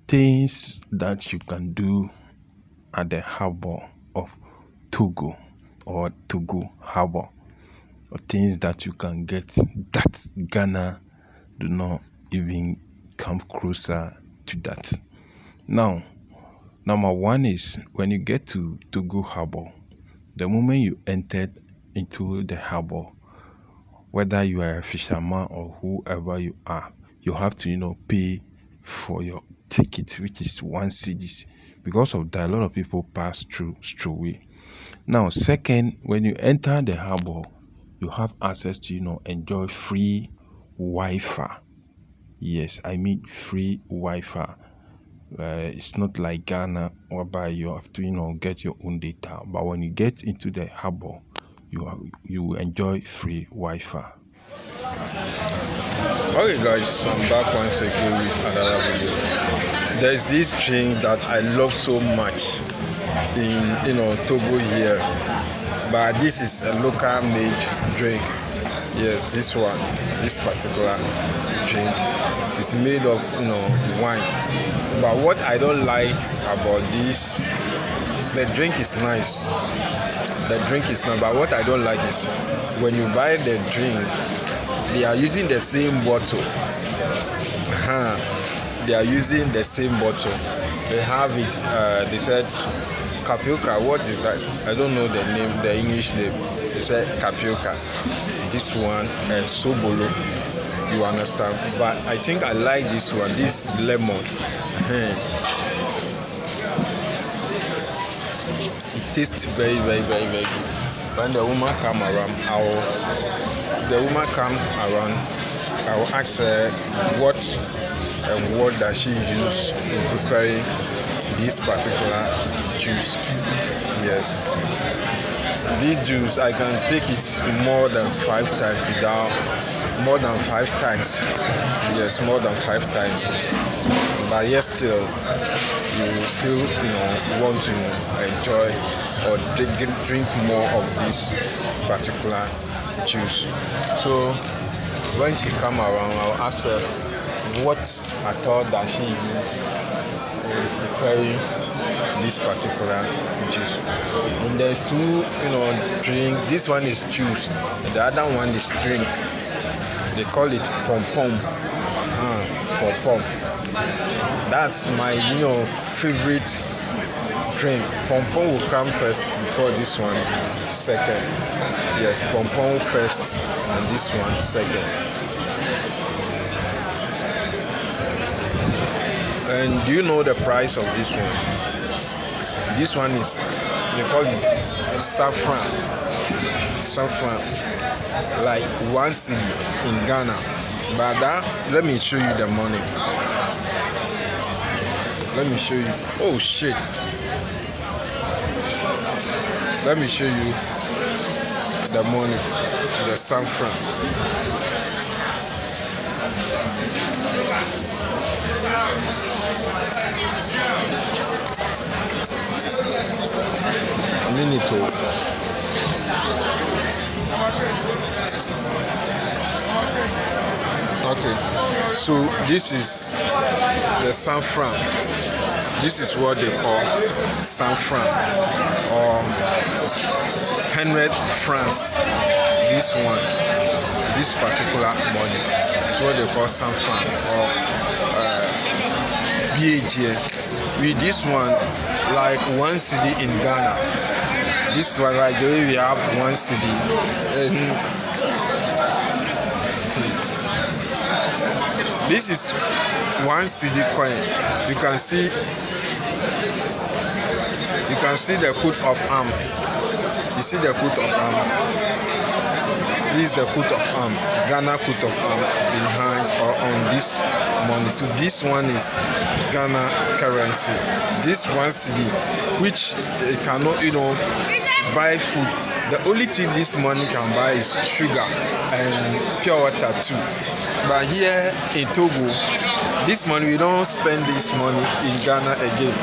Things that you can do at the harbor of Togo or Togo harbor, or things that you can get that Ghana do not even come closer to that. Now, number one is when you get to Togo harbor, the moment you entered into the harbor, whether you are a fisherman or whoever you are, you have to, pay for your ticket, which is 1 cedis. Because of that, a lot of people pass through straightway. Now, second, when you enter the harbor, you have access to, enjoy free Wi-Fi. Yes, I mean free Wi-Fi. It's not like Ghana, whereby you have to, get your own data. But when you get into the harbor, you enjoy free Wi-Fi. Okay guys, I'm back once again with another video. There's this drink that I love so much in Togo here, but this is a local made drink. Yes, this particular drink is made of wine. But what I don't like about this, the drink is nice. But what I don't like is when you buy the drink, they are using the same bottle. They are using the same bottle. They have it. They said Capioca. What is that? I don't know the name, the English name. They said Capioca. This one and Sobolo. You understand? But I think I like this one. This lemon. It tastes very, very, very, very good. When the woman come around, I'll ask her what does she use in preparing this particular juice. Yes, this juice I can take it more than 5 times Yes, more than 5 times. But yes, still you want to enjoy or drink more of this particular juice. So when she come around, I'll ask her what at all that she use in preparing this particular juice. And there's two drink. This one is juice, the other one is drink. They call it pom pom. That's my favorite drink. Pom pom will come first before this one second. Yes, pom pom first and this one second. And do you know the price of this one? This one is, they call it saffron, like 1 cedi in Ghana. But let me show you the money. Let me show you. Oh shit. Let me show you the money, the saffron. Okay, so this is the saffron. This is what they call saffron, or 100 francs. This particular money is what they call saffron, or BAGS. With this one, like 1 cedi in Ghana. This one, like the way we have 1 cedi. This is 1 cedi coin. You can see the coat of arm. You see the coat of arm. This is the coat of arm, Ghana coat of arm behind or on this money. So this one is Ghana currency. This 1 cedi, which cannot buy food. The only thing this money can buy is sugar and pure water too. But here in Togo, this money, we don't spend this money in Ghana again.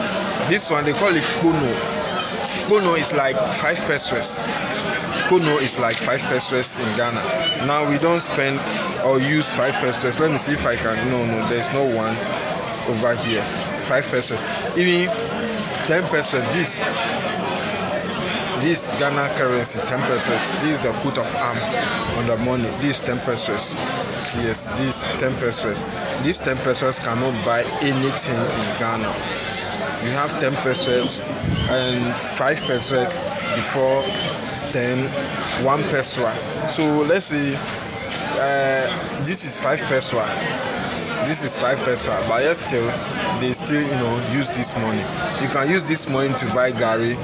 This one, they call it Kono. Kono is like 5 pesos. Kono is like 5 pesos in Ghana. Now we don't spend or use 5 pesos. Let me see if I can. No, there's no one. over here. 5 pesos, even 10 pesos. This Ghana currency, 10 pesos. This is the coat of arm on the money. This 10 pesos. Yes, this 10 pesos. These 10 pesos cannot buy anything in Ghana. You have 10 pesos and 5 pesos before 10, 1 peso. So let's say this is 5 peso. This is 5 peso, but yet still they still use this money. You can use this money to buy gari.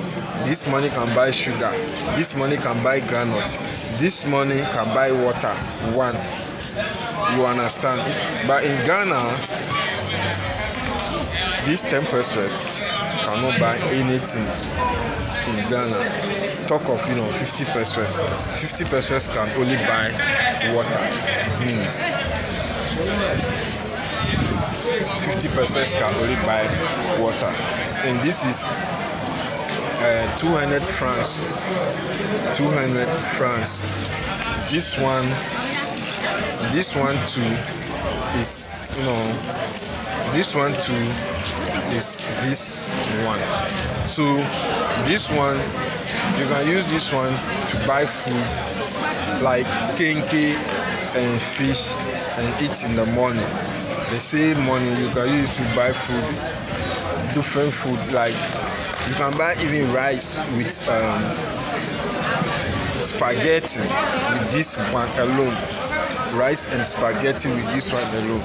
This money can buy sugar. This money can buy granite. This money can buy water. One, you understand? But in Ghana, these 10 pesos cannot buy anything in Ghana. Talk of 50 pesos. 50 pesos can only buy water. 50 pesos can only buy water, and this is 200 francs. 200 francs. This one too is this one too is this one. So this one, you can use this one to buy food like kenke and fish and eat in the morning. The same money you can use to buy food, different food, like you can buy even rice with spaghetti with this one alone. Rice and spaghetti with this one alone.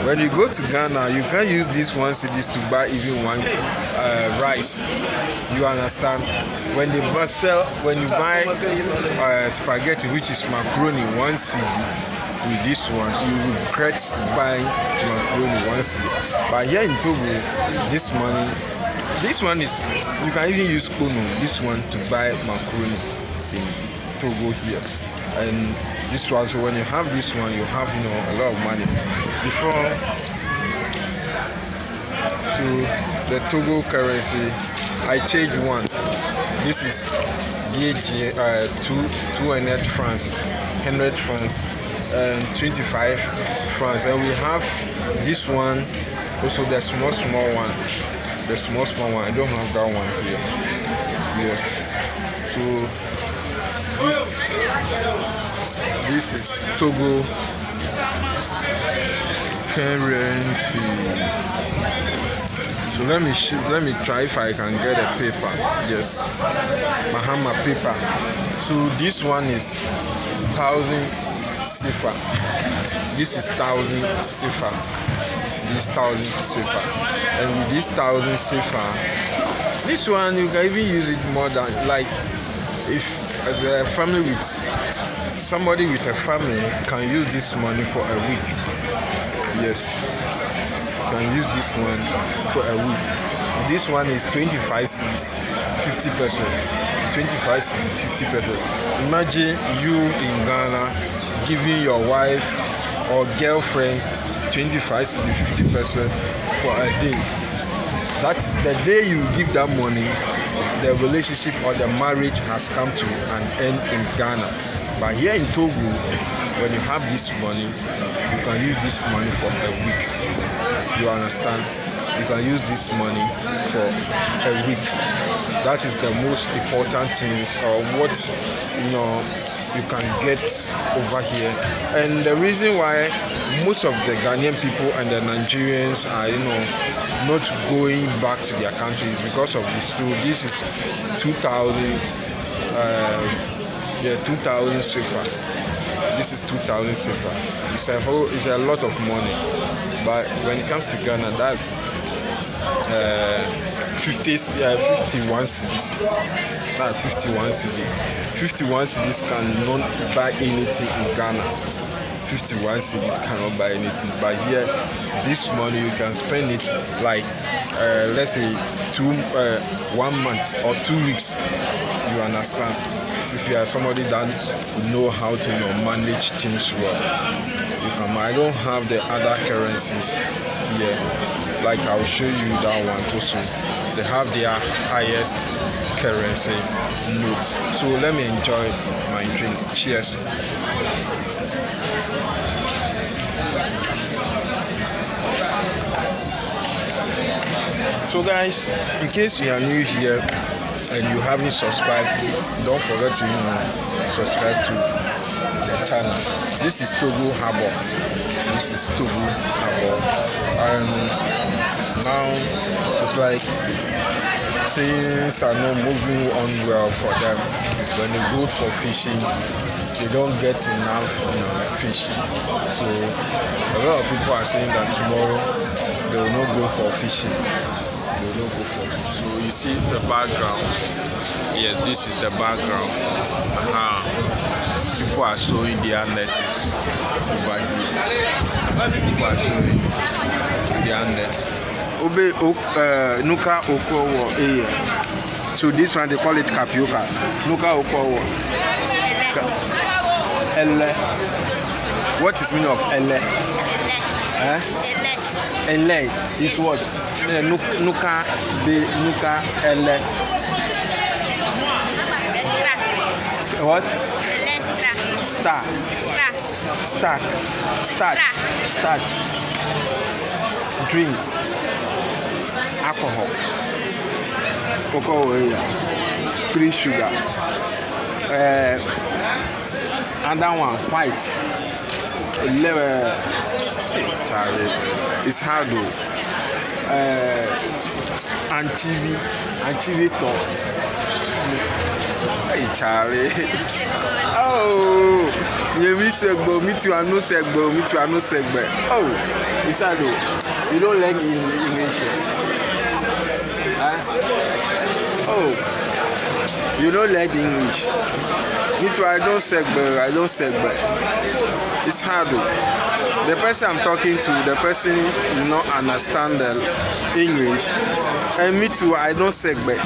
When you go to Ghana, you can use this 1 cedis to buy even one rice. You understand? When you buy spaghetti, which is macaroni, 1 cedi, with this one, you will regret buying macaroni 1 cedi. But here in Togo, this one is, you can even use kono, this one, to buy macaroni in Togo here. And this one, so when you have this one, you have a lot of money. Before, to the Togo currency, I changed one. This is 200 francs, 100 francs, and 25 francs. And we have this one, also the small one. The small one. I don't have that one here. Yes. So this is Togo currency. So let me try if I can get a paper. Yes, Bahama paper. So this one is 1,000 CFA. This is 1,000 CFA. This 1,000 CFA. And with this 1,000 CFA, this one you can even use it more than, like, if a family with somebody with a family can use this money for a week. Yes, can use this one for a week. This one is 25 cedis, 50 pesos. 25 cedis, 50 pesos. Imagine you in Ghana giving your wife or girlfriend 25 cedis, 50 pesos for a day. That is the day you give that money, the relationship or the marriage has come to an end in Ghana. But here in Togo, when you have this money, you can use this money for a week. You understand? You can use this money for a week. That is the most important things, or what you can get over here. And the reason why most of the Ghanaian people and the Nigerians are not going back to their country is because of this. So this is 2,000 2,000 CFA. This is 2,000 CFA. It's a lot of money. But when it comes to Ghana, that's 51 cedis. That's 51 cedis. 51 cedis cannot buy anything in Ghana. 51 cedis cannot buy anything. But here, this money you can spend it like let's say 1 month or 2 weeks. You understand? If you are somebody that know how to manage things well, you can. I don't have the other currencies here. Like I'll show you that one also. They have their highest currency note. So let me enjoy my drink. Cheers. So guys, in case you are new here and you haven't subscribed, don't forget to subscribe to the channel. This is Togo Harbor. This is Togo Harbor. And now it's like things are not moving on well for them. When they go for fishing, they don't get enough fish. So a lot of people are saying that tomorrow they will not go for fishing. They will not go for fishing. So you see the background. Yes, this is the background. People are showing their nets over here. People are showing their nets. Nuka Okowo. So this one they call it Capioca. Nuka Okowo. Elle. What is meaning of Elle? Elle is what? Nuka Elle. What? Star. Starch. Drink. Alcohol. Cocoa. Free sugar. Another one, white. It's hard though. Anchovy top. Hey Charlie. Oh, me too. Me too. I know segbo. Oh, it's hard though. You don't learn English. Oh, you don't learn English. Me too, I don't segbo. It's hard though. The person I'm talking to, the person do not understand the English. And me too, I don't segbo.